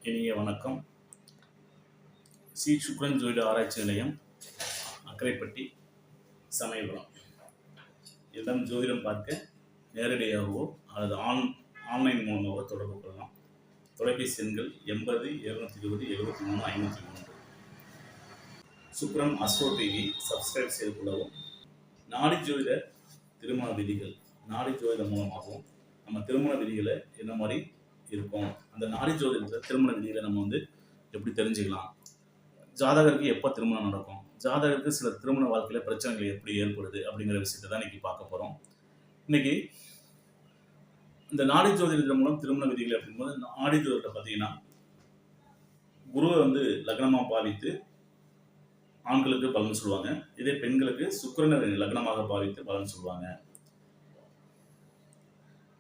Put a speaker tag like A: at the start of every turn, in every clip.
A: இனிய வணக்கம். சுக்ரன் ஜோதிட ஆராய்ச்சி நிலையம், அக்கரைப்பட்டி, சமயபுரம். இடம் ஜோதிடம் பார்க்க நேரடியாகவோ அல்லது ஆன்லைன் மூலமாகவோ தொடர்பு கொள்ளலாம். தொலைபேசி எண்கள் 80 220 73 53. சுக்ரன் அஸ்ட்ரோ டிவி சப்ஸ்கிரைப் செய்து கொள்ளவும். நாடி ஜோதிட திருமண விதிகள், நாடி ஜோதிடம் மூலமாகவும் நம்ம திருமண விதிகளை என்ன மாதிரி இருக்கும், அந்த நாடி ஜோதிடத்தில் திருமண விதிகளை நம்ம எப்படி தெரிஞ்சுக்கலாம், ஜாதகருக்கு எப்போ திருமணம் நடக்கும், ஜாதகருக்கு சில திருமண வாழ்க்கையில் பிரச்சனைகள் எப்படி ஏற்படுது அப்படிங்கிற விஷயத்தை தான் இன்னைக்கு பார்க்க போகிறோம். இன்னைக்கு இந்த நாடி ஜோதிடத்தின் மூலம் திருமண விதிகள் அப்படிங்கும்போது, நாடி ஜோதிடத்தை பார்த்தீங்கன்னா குருவை லக்னமாக பாவித்து ஆண்களுக்கு பலன் சொல்லுவாங்க. இதே பெண்களுக்கு சுக்கிரனை லக்னமாக பாவித்து பலன் சொல்லுவாங்க.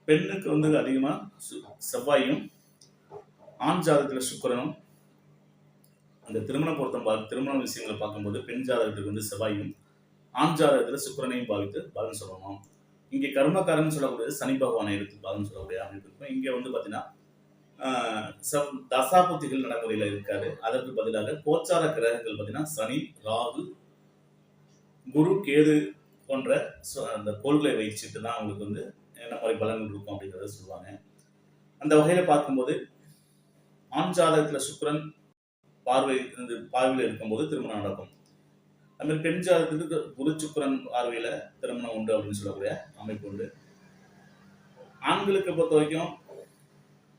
A: பெண்ணுக்கு அதிகமாக செவ்வாயும், ஆண் ஜாதகத்தில் சுக்கிரனும், அந்த திருமண பொருத்தம் திருமண விஷயங்களை பார்க்கும்போது பெண் ஜாதகத்துக்கு செவ்வாயும், ஆண் ஜாதகத்தில் சுக்கிரனையும் பாவித்து பலன் சொல்லணும். இங்கே கர்மக்காரன் சொல்லக்கூடியது சனி பகவானை எடுத்து பலன் சொல்லக்கூடிய அமைப்பு இருக்கும். இங்கே பார்த்தீங்கன்னா தசாபுத்திகள் நடைமுறையில் இருக்காது. அதற்கு பதிலாக கோச்சார கிரகங்கள் பார்த்தீங்கன்னா சனி, ராகு, குரு, கேது போன்ற அந்த கோள்களை வச்சுட்டு தான் அவங்களுக்கு என்ன மாதிரி பலன்கள் இருக்கும் அப்படிங்கிறத சொல்லுவாங்க. அந்த வகையில் பார்க்கும்போது ஆண் ஜாதகத்தில் சுக்கிரன் பார்வையில் இருக்கும்போது திருமணம் நடக்கும். அதுமாதிரி பெண் ஜாதகத்துக்கு குரு சுக்கிரன் பார்வையில திருமணம் உண்டு அப்படின்னு சொல்லக்கூடிய அமைப்பு உண்டு. ஆண்களுக்கு பொறுத்த வரைக்கும்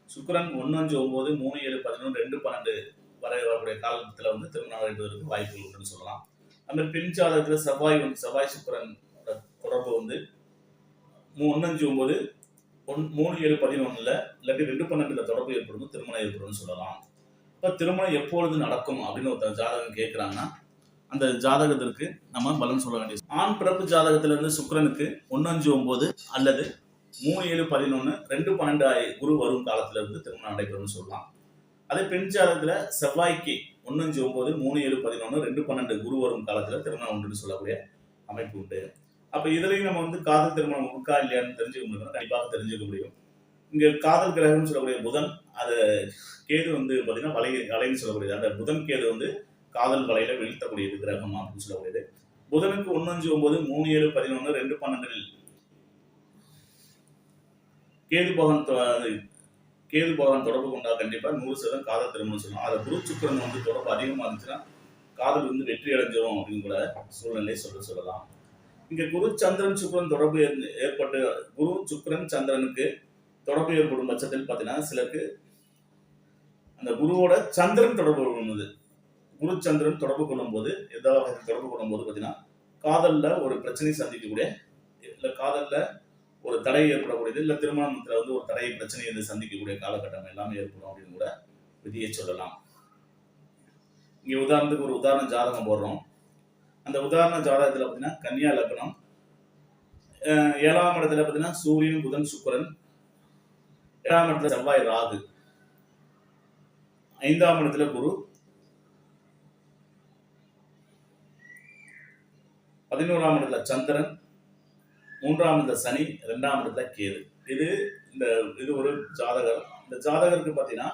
A: சுக்கிரன் 1, 5, 9, 3, 7, 11, 2, 12 வரை வரக்கூடிய காலத்தில் திருமணம் நடைபெறுவதற்கு வாய்ப்புகள் உண்டுன்னு சொல்லலாம். அதுமாதிரி பெண் ஜாதகத்தில் செவ்வாய் சுக்கிரன் தொடர்பு 1, 5, 9, 3, 7, 11 இல்லாட்டி 2, 12 தொடர்பு ஏற்படும் திருமணம் ஏற்படும் சொல்லலாம். இப்போ திருமணம் எப்பொழுது நடக்கும் அப்படின்னு ஒரு ஜாதகம் கேட்குறாங்கன்னா அந்த ஜாதகத்திற்கு நம்ம பலன் சொல்ல வேண்டியது. ஆண் பிறப்பு ஜாதகத்திலிருந்து சுக்கிரனுக்கு 1, 5, 9 அல்லது 3, 7, 11, 2, 12 குரு வரும் காலத்திலிருந்து திருமணம் நடைபெறும்னு சொல்லலாம். அதே பெண் ஜாதகத்தில் செவ்வாய்க்கு 1, 5, 9, 3, 7, 11, 2, 12 குரு வரும் காலத்தில் திருமணம் உண்டுன்னு சொல்லக்கூடிய அமைப்பு உண்டு. அப்போ இதுலையும் நம்ம காதல் திருமணம் இருக்கா இல்லையான்னு தெரிஞ்சுக்க முடியும், கண்டிப்பாக தெரிஞ்சுக்க முடியும். இங்கே காதல் கிரகம்னு சொல்லக்கூடிய புதன், அது கேது பார்த்தீங்கன்னா வலைன்னு சொல்லக்கூடியது. அந்த புதன் கேது காதல் வலையில வீழ்த்தக்கூடியது கிரகம் அப்படின்னு சொல்லக்கூடியது. புதனுக்கு 1, 5, 9, 3, 7, 11, 2, 12 கேது பகவான் தொடர்பு கொண்டா கண்டிப்பா 100% காதல் திருமணம் சொல்லலாம். அதை குரு சுக்கிரன் தொடர்பு அதிகமா இருந்துச்சுன்னா காதல் வெற்றி அடைஞ்சிடும் அப்படின்னு கூட சூழ்நிலை சொல்லலாம். இங்க குரு சந்திரன் சுக்கிரன் தொடர்பு ஏற்பட்டு குரு சுக்கிரன் சந்திரனுக்கு தொடர்பு ஏற்படும் பட்சத்தில் பார்த்தீங்கன்னா சிலருக்கு அந்த குருவோட சந்திரன் தொடர்பு கொள்ளும்போது, குரு சந்திரன் தொடர்பு கொள்ளும் போது, எதாவது தொடர்பு கொள்ளும் போது பார்த்தீங்கன்னா காதல்ல ஒரு பிரச்சனை சந்திக்கக்கூடிய, இல்லை காதல்ல ஒரு தடை ஏற்படக்கூடியது, இல்லை திருமணத்துல ஒரு தடை பிரச்சனையை சந்திக்கக்கூடிய காலகட்டம் எல்லாமே ஏற்படும் அப்படின்னு கூட விதியை சொல்லலாம். இங்க உதாரணத்துக்கு ஒரு உதாரண ஜாதகம் போடுறோம். அந்த உதாரண ஜாதகத்துல பார்த்தீங்கன்னா கன்னியா லக்னம், 7ஆம் இடத்துல பார்த்தீங்கன்னா சூரியன், புதன், சுக்கிரன், 7ஆம் இடத்துல செவ்வாய், ராகு, 5ஆம் இடத்துல குரு, 11ஆம் இடத்துல சந்திரன், 3ஆம் இடத்துல சனி, 2ஆம் இடத்துல கேது. இது ஒரு ஜாதகர். இந்த ஜாதகருக்கு பார்த்தீங்கன்னா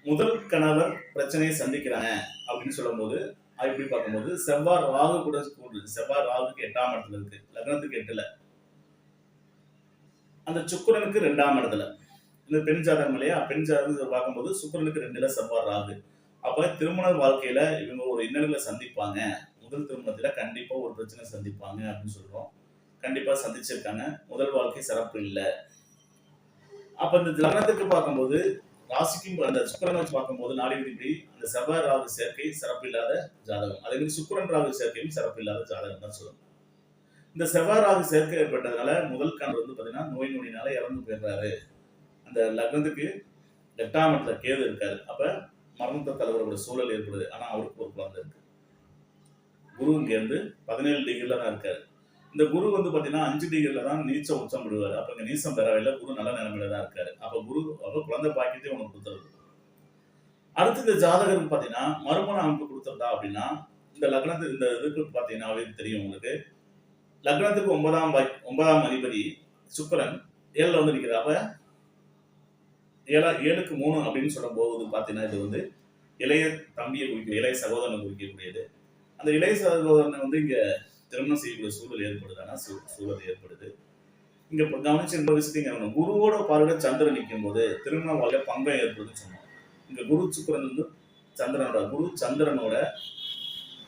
A: முதல் கணவர் பிரச்சனையை சந்திக்கிறாங்க அப்படின்னு சொல்லும் போது எப்படி பார்க்கும்போது செவ்வாய் ராகு கூட செவ்வாய் ராகுக்கு 8ஆம் இடத்துல இருக்கு, லக்னத்துக்கு 8ல. அந்த சுக்கிரனுக்கு 2ஆம் இடத்துல. இந்த பெண் ஜாதகம் இல்லையா, பெண் ஜாதகம் பார்க்கும்போது சுக்கிரனுக்கு 2ல செவ்வாய் ராகு. அப்ப திருமண வாழ்க்கையில இவங்க ஒரு இன்னல்களை சந்திப்பாங்க. முதல் திருமணத்துல கண்டிப்பா ஒரு பிரச்சனை சந்திப்பாங்க அப்படின்னு சொல்றோம். கண்டிப்பா சந்திச்சிருக்காங்க. முதல் வாழ்க்கை சிறப்பு இல்லை. அப்ப இந்த லக்னத்துக்கு பார்க்கும்போது ராசிக்கும் அந்த சுக்கிரனை வச்சு பார்க்கும்போது நாடி விதிப்படி அந்த செவ்வாய் ராகு சேர்க்கை சிறப்பு இல்லாத ஜாதகம். அதே மாதிரி சுக்கிரன் ராகு சேர்க்கையும் சிறப்பு இல்லாத ஜாதகம் தான் சொல்லணும். இந்த செவ்வாய் ராகு சேர்க்கை ஏற்பட்டதுனால முதல் கணவர் பார்த்தீங்கன்னா நோய் நொடினால இறந்து போயிடுறாரு. அந்த லக்னத்துக்கு 8ஆம் இடத்துல கேது இருக்காரு. அப்ப மரணத்தை தலைவரோட சூழல் ஏற்படுது. ஆனா அவருக்கு ஒரு குழந்தை இருக்கு. குரு இங்க 17 டிகிரில தான் இருக்காரு. இந்த குரு பார்த்தீங்கன்னா 5 டிகிரில தான் நீச்ச உச்சம் விடுவாரு. அப்ப இங்க நீச்சம் பெறவில்லை, குரு நல்ல நிலைமையில தான் இருக்காரு. அப்ப குழந்தை பாக்கியத்தை உனக்கு கொடுத்துருது. அடுத்து இந்த ஜாதகருக்கு பார்த்தீங்கன்னா மறுமண அமைப்பு கொடுத்துருந்தா அப்படின்னா இந்த லக்னத்துக்கு இந்த இதுக்கு பார்த்தீங்கன்னாவே தெரியும் உங்களுக்கு. லக்னத்துக்கு 9ஆம் அதிபதி சுக்கிரன் 7ல நிற்கிறார். அப்ப 7க்கு 3 அப்படின்னு சொல்லும்போது பார்த்தீங்கன்னா, இது வந்து இளைய தம்பியை குறிக்கும், இளைய சகோதரனை குறிக்கக்கூடியது. அந்த இளைய சகோதரனை வந்து இங்க திருமணம் செய்யக்கூடிய சூழல் ஏற்படுது. சூழல் ஏற்படுது. இங்க இப்ப கவனிச்சு இந்த விஷயத்தையும் கவனிக்கணும். குருவோட பார்வையில சந்திரன் நிக்கும்போது திருமண வாழ்க்கையில பங்கம் ஏற்படுதுன்னு சொன்னோம். இங்க குரு சுக்கிரன் வந்து குரு சந்திரனோட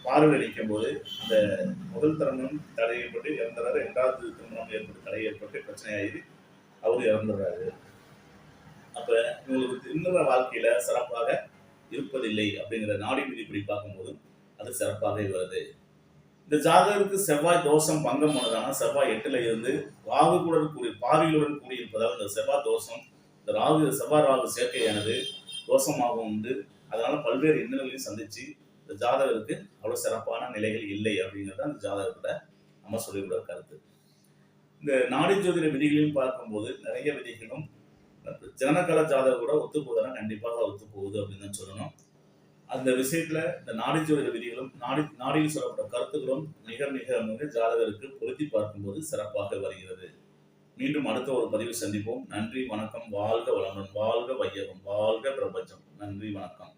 A: பார்வையில நிக்கும்போது அந்த முதல் திருமணம் தடை ஏற்பட்டு இறந்துறாரு. 2வது திருமணம் ஏற்பட்டு தடை ஏற்பட்டு பிரச்சனையாகி அவரு இறந்துடுறாரு. அப்ப இவங்களுக்கு திருமண வாழ்க்கையில சிறப்பாக இருப்பதில்லை அப்படிங்கிற நாடி விதிப்படி பார்க்கும்போது அது சிறப்பாக வருது. இந்த ஜாதகருக்கு செவ்வாய் தோஷம் பங்கம் பண்ணதானா செவ்வாய் 8ல இருந்து ராகுகளுடன் கூடிய பார்வைகளுடன் கூடியிருப்பதால் இந்த செவ்வாய் தோஷம், இந்த செவ்வாய் ராகு சேர்க்கையானது தோஷமாகவும் உண்டு. அதனால பல்வேறு இன்னல்களையும் சந்திச்சு இந்த ஜாதகருக்கு அவ்வளவு சிறப்பான நிலைகள் இல்லை அப்படிங்கிறது அந்த ஜாதகத்துல நம்ம சொல்லிக்கூட கருத்து. இந்த நாடி ஜோதிட விதிகளையும் பார்க்கும்போது நிறைய விதிகளும் ஜனனகால ஜாதகம் கூட ஒத்து போகுதுன்னா கண்டிப்பாக ஒத்து போகுது அப்படின்னு தான் சொல்லணும். அந்த விஷயத்துல இந்த நாடி ஜோதிட விதிகளும் நாடியில் சொல்லப்பட்ட கருத்துக்களும் மிக மிக மிக ஜாதகருக்கு பொருத்தி பார்க்கும்போது சிறப்பாக வருகிறது. மீண்டும் அடுத்த ஒரு பதிவு சந்திப்போம். நன்றி, வணக்கம். வாழ்க வளமுடன், வாழ்க வையகம், வாழ்க பிரபஞ்சம். நன்றி, வணக்கம்.